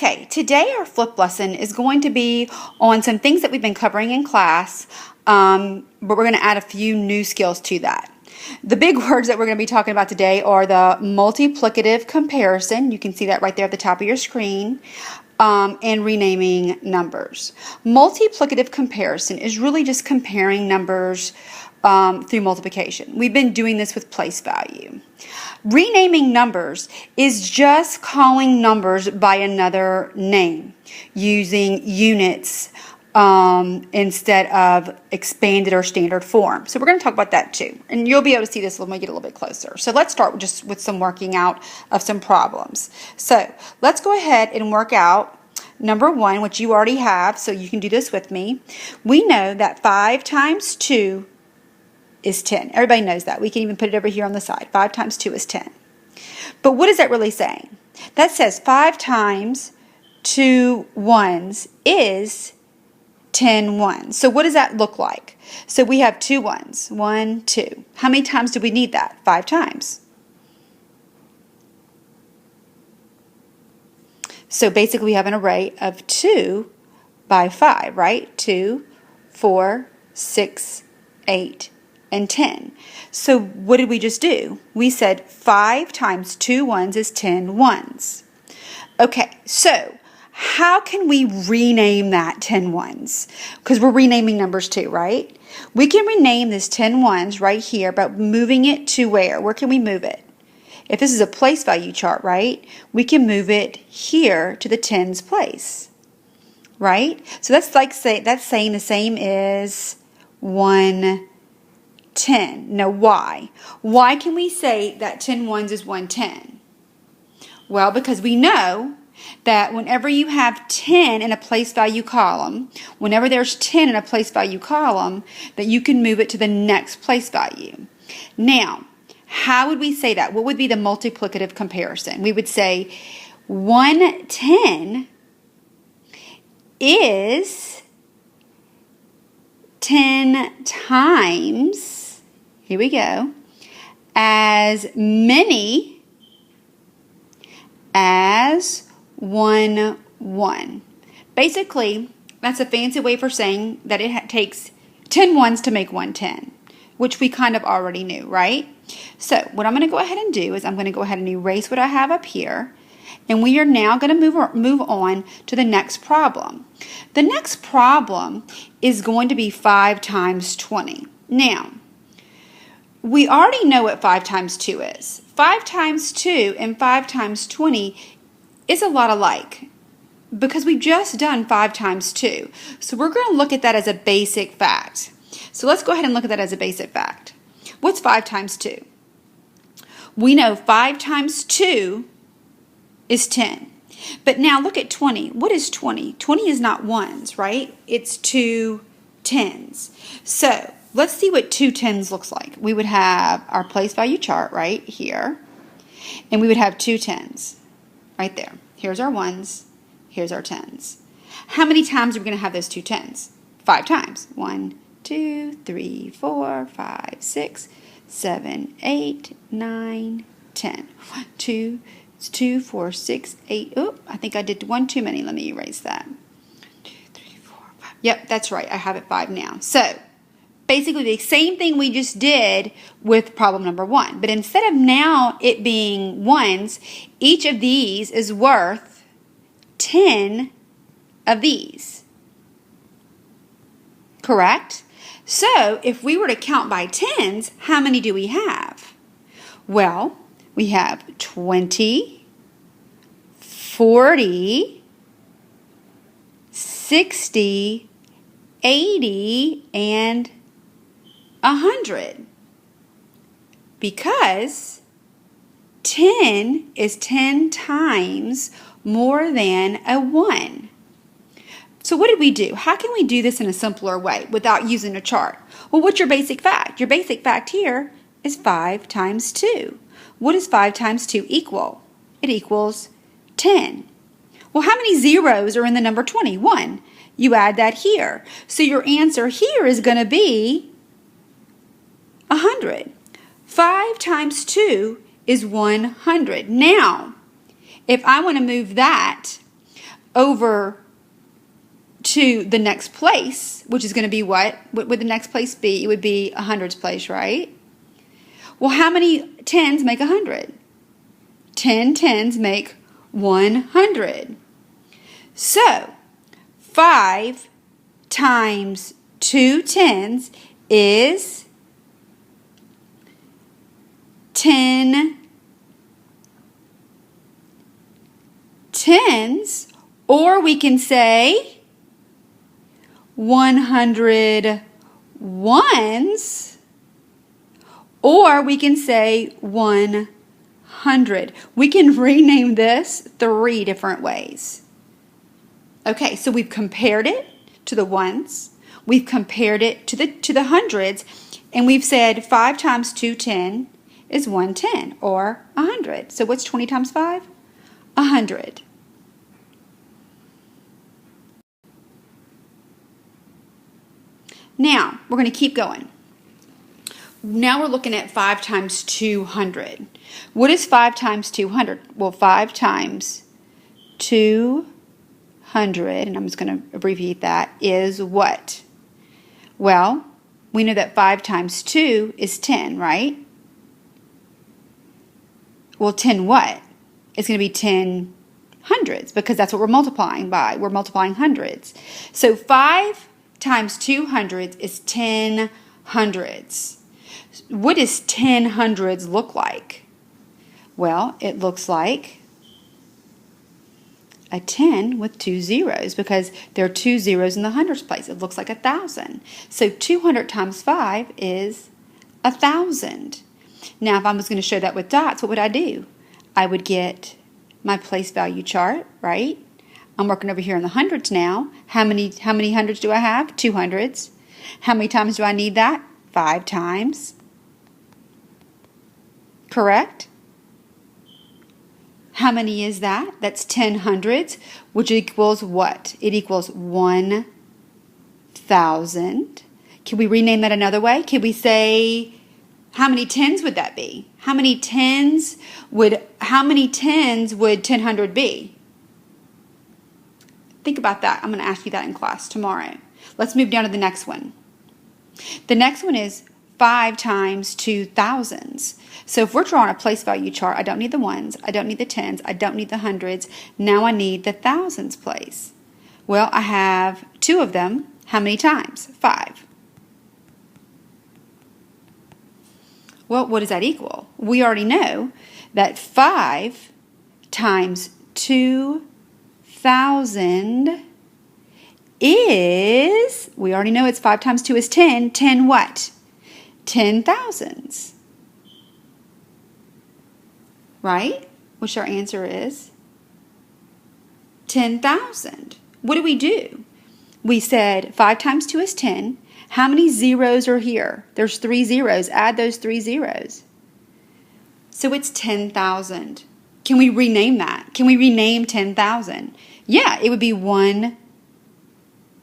Okay, today our flip lesson is going to be on some things that we've been covering in class, but we're going to add a few new skills to that. The big words that we're going to be talking about today are the multiplicative comparison. You can see that right there at the top of your screen. And renaming numbers. Multiplicative comparison is really just comparing numbers through multiplication. We've been doing this with place value. Renaming numbers is just calling numbers by another name, using units instead of expanded or standard form. So we're going to talk about that too. And you'll be able to see this when we get a little bit closer. So let's start just with some working out of some problems. So let's go ahead and work out number 1, which you already have, so you can do this with me. We know that 5 times 2 is 10. Everybody knows that. We can even put it over here on the side. 5 times 2 is 10. But what is that really saying? That says 5 times 2 ones is 10 ones. So what does that look like? So we have 2 ones. 1, 2. How many times do we need that? 5 times. So basically we have an array of 2 by 5, right? 2, 4, 6, 8, and 10. So what did we just do? We said 5 times 2 ones is 10 ones. Okay, so how can we rename that 10 ones? Because we're renaming numbers too, right? We can rename this 10 ones right here by moving it to where? Where can we move it? If this is a place value chart, right, we can move it here to the tens place, right? So that's saying the same as 110. Now why? Why can we say that 10 ones is 110? Well, because we know that whenever you have 10 in a place value column, whenever there's 10 in a place value column, that you can move it to the next place value. Now, how would we say that? What would be the multiplicative comparison? We would say 110 is 10 times, here we go, as many as 1 1. Basically, that's a fancy way for saying that it takes 10 ones to make 110, which we kind of already knew, right? So what I'm going to go ahead and do is I'm going to go ahead and erase what I have up here, and we are now going to move on to the next problem. The next problem is going to be 5 times 20. Now, we already know what 5 times 2 is. 5 times 2 and 5 times 20 is a lot alike because we've just done 5 times 2. So we're going to look at that as a basic fact. So let's go ahead and look at that as a basic fact. What's 5 times 2? We know 5 times 2 is 10. But now look at 20. What is 20? 20 is not ones, right? It's 2 tens. So let's see what 2 tens looks like. We would have our place value chart right here. And we would have 2 tens right there. Here's our ones. Here's our tens. How many times are we going to have those 2 tens? 5 times. 1, 2, 3, 4, 5, 6, 7, 8, 9, 10. 1, 2, 4, 6, 8. Oh, I think I did 1 too many. Let me erase that. 2, 3, 4, 5. Yep, that's right. I have it 5 now. So basically the same thing we just did with problem number 1. But instead of now it being ones, each of these is worth 10 of these. Correct? So if we were to count by tens, how many do we have? Well, we have 20, 40, 60, 80, and 100. Because 10 is 10 times more than a 1. So what did we do? How can we do this in a simpler way without using a chart? Well, what's your basic fact? Your basic fact here is 5 times 2. What does 5 times 2 equal? It equals 10. Well, how many zeros are in the number 20? 1. You add that here. So your answer here is going to be 100. 5 times 2 is 100. Now, if I want to move that over to the next place, which is going to be what? What would the next place be? It would be 100's place, right? Well, how many 10s make 100? 10 10s make 100. So, 5 times 2 10s is 10 10s, or we can say 100 ones, or we can say 100. We can rename this 3 different ways. Okay, so we've compared it to the ones, we've compared it to the hundreds, and we've said 5 times 210 is 110, or 100. So what's 20 times 5? 100. Now, we're going to keep going. Now we're looking at 5 times 200. What is 5 times 200? Well, 5 times 200, and I'm just going to abbreviate that, is what? Well, we know that 5 times 2 is 10, right? Well, 10 what? It's going to be 10 hundreds, because that's what we're multiplying by. We're multiplying hundreds. So 5 times 200 is 10 hundreds. What does 10 hundreds look like? Well, it looks like a 10 with 2 zeros, because there are 2 zeros in the hundreds place. It looks like 1,000. So 200 times 5 is 1,000. Now, if I was going to show that with dots, what would I do? I would get my place value chart, right? I'm working over here in the hundreds now. How many hundreds do I have? 2 hundreds. How many times do I need that? 5 times. Correct? How many is that? That's 10 hundreds, which equals what? It equals 1,000. Can we rename that another way? Can we say, how many tens would that be? How many tens would 1000 be? Think about that. I'm going to ask you that in class tomorrow. Let's move down to the next one. The next one is 5 times 2 thousands. So if we're drawing a place value chart, I don't need the ones, I don't need the tens, I don't need the hundreds. Now I need the thousands place. Well, I have 2 of them. How many times? 5. Well, what does that equal? We already know that 5 times 2,000 is, we already know it's 5 times 2 is 10. 10 what? 10 thousands. Right? Which our answer is 10,000. What do? We said 5 times 2 is 10. How many zeros are here? There's 3 zeros. Add those 3 zeros. So it's 10,000. Can we rename that? Can we rename 10,000? Yeah, it would be 1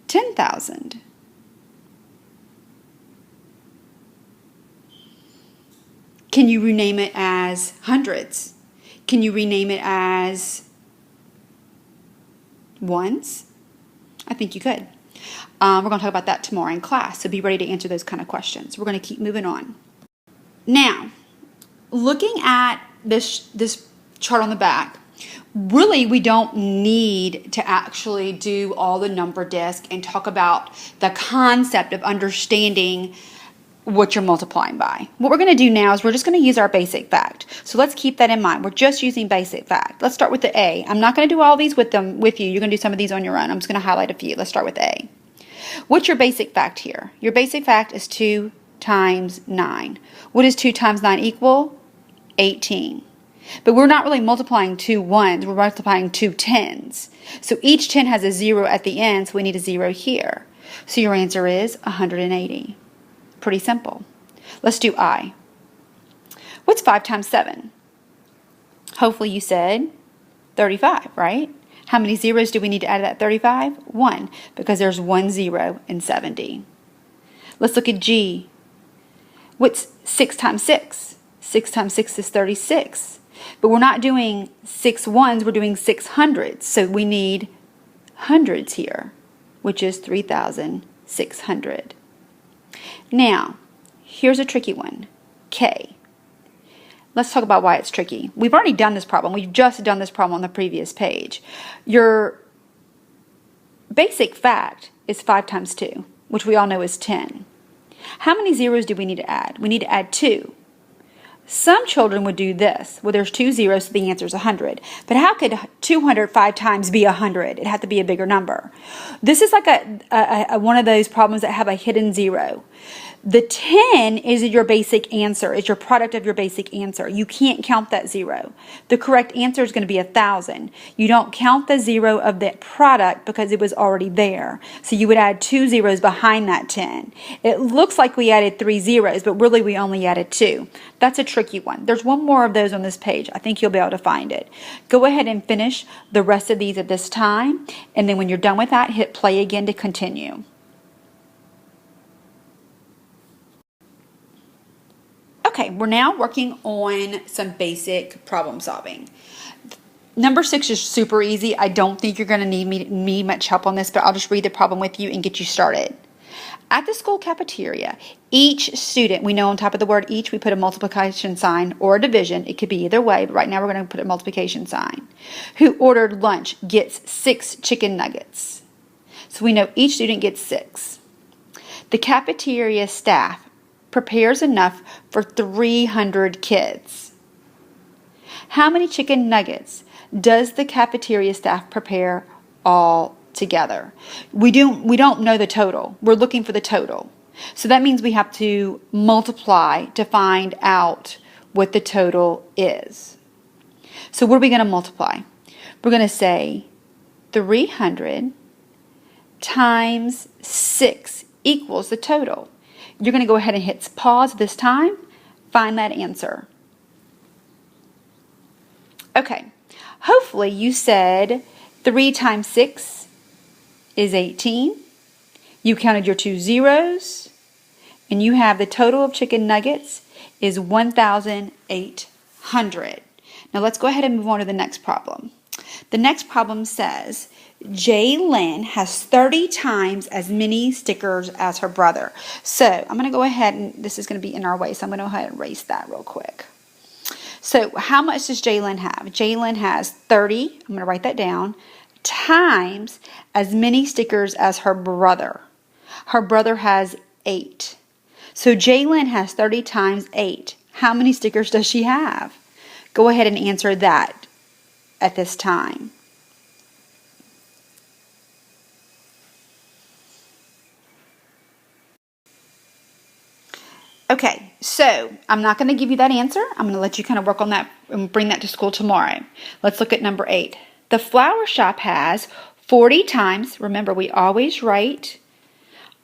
10,000. Can you rename it as hundreds? Can you rename it as ones? I think you could. We're going to talk about that tomorrow in class, so be ready to answer those kind of questions. We're going to keep moving on. Now, looking at this chart on the back, really we don't need to actually do all the number disc and talk about the concept of understanding what you're multiplying by. What we're going to do now is we're just going to use our basic fact. So let's keep that in mind. We're just using basic fact. Let's start with the A. I'm not going to do all these with you. You're going to do some of these on your own. I'm just going to highlight a few. Let's start with A. What's your basic fact here? Your basic fact is 2 times 9. What does 2 times 9 equal? 18. But we're not really multiplying 2 ones. We're multiplying 2 tens. So each 10 has a 0 at the end, so we need a 0 here. So your answer is 180. Pretty simple. Let's do I. What's 5 times 7? Hopefully you said 35, right? How many zeros do we need to add to that 35? 1, because there's 1 0 in 70. Let's look at G. What's 6 times 6? 6 times 6 is 36. But we're not doing 6 ones, we're doing 6 hundreds. So we need hundreds here, which is 3,600. Now, here's a tricky one, K. Let's talk about why it's tricky. We've already done this problem. We've just done this problem on the previous page. Your basic fact is 5 times 2, which we all know is 10. How many zeros do we need to add? We need to add 2. Some children would do this. Well, there's 2 zeros, so the answer is 100. But how could 205 times be 100? It had to be a bigger number. This is like one of those problems that have a hidden zero. The 10 is your basic answer. It's your product of your basic answer. You can't count that zero. The correct answer is going to be 1,000. You don't count the zero of that product because it was already there. So you would add 2 zeros behind that 10. It looks like we added 3 zeros, but really we only added 2. That's a tricky one. There's one more of those on this page. I think you'll be able to find it. Go ahead and finish the rest of these at this time, and then when you're done with that, hit play again to continue. Okay, we're now working on some basic problem solving. Number 6 is super easy. I don't think you're going to need much help on this, but I'll just read the problem with you and get you started. At the school cafeteria, each student, we know on top of the word each, we put a multiplication sign or a division. It could be either way, but right now we're going to put a multiplication sign. Who ordered lunch gets 6 chicken nuggets. So we know each student gets 6. The cafeteria staff prepares enough for 300 kids. How many chicken nuggets does the cafeteria staff prepare all together? We don't know the total. We're looking for the total. So that means we have to multiply to find out what the total is. So what are we going to multiply? We're going to say 300 times 6 equals the total. You're going to go ahead and hit pause this time. Find that answer. Okay. Hopefully you said 3 times 6 is 18. You counted your 2 zeros. And you have the total of chicken nuggets is 1,800. Now let's go ahead and move on to the next problem. The next problem says, Jaylyn has 30 times as many stickers as her brother. So I'm going to go ahead and this is going to be in our way. So I'm going to go ahead and erase that real quick. So how much does Jaylyn have? Jaylyn has 30. I'm going to write that down. Times as many stickers as her brother. Her brother has 8. So Jaylyn has 30 times 8. How many stickers does she have? Go ahead and answer that at this time. Okay, so I'm not going to give you that answer. I'm going to let you kind of work on that and bring that to school tomorrow. Let's look at number 8. The flower shop has 40 times, remember we always write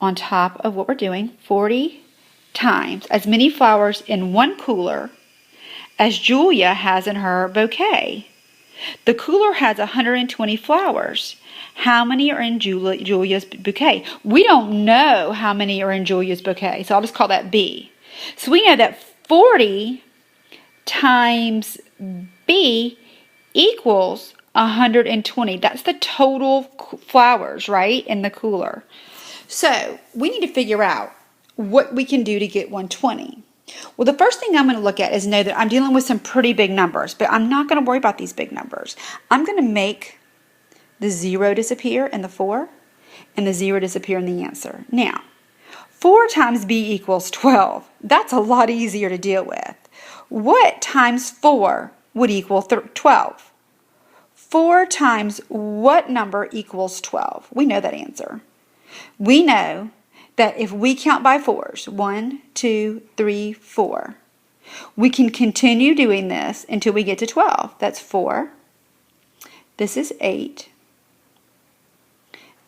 on top of what we're doing, 40 times as many flowers in one cooler as Julia has in her bouquet. The cooler has 120 flowers. How many are in Julia's bouquet? We don't know how many are in Julia's bouquet, so I'll just call that B. So we know that 40 times B equals 120. That's the total flowers, right, in the cooler. So we need to figure out what we can do to get 120. Well, the first thing I'm going to look at is know that I'm dealing with some pretty big numbers, but I'm not going to worry about these big numbers. I'm going to make the 0 disappear in the 4 and the 0 disappear in the answer. Now, 4 times B equals 12. That's a lot easier to deal with. What times 4 would equal 12? 4 times what number equals 12? We know that answer. We know that if we count by 4s, 1, 2, 3, 4, we can continue doing this until we get to 12. That's 4. This is 8.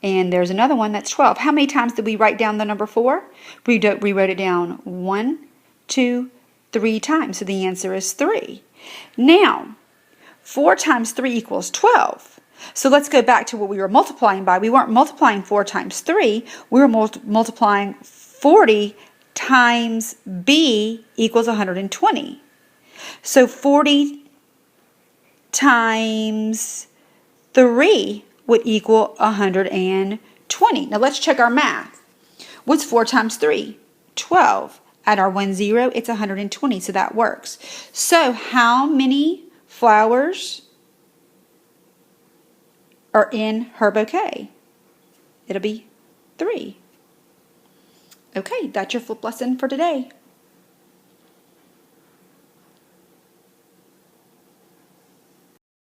And there's another one that's 12. How many times did we write down the number 4? We wrote it down 1, 2, 3 times. So the answer is 3. Now, 4 times 3 equals 12. So let's go back to what we were multiplying by. We weren't multiplying 4 times 3. We were multiplying 40 times B equals 120. So 40 times 3 would equal 120. Now let's check our math. What's 4 times 3? 12. Add our 1 0, it's 120, so that works. So how many flowers are in her bouquet? It'll be 3. Okay, that's your flip lesson for today.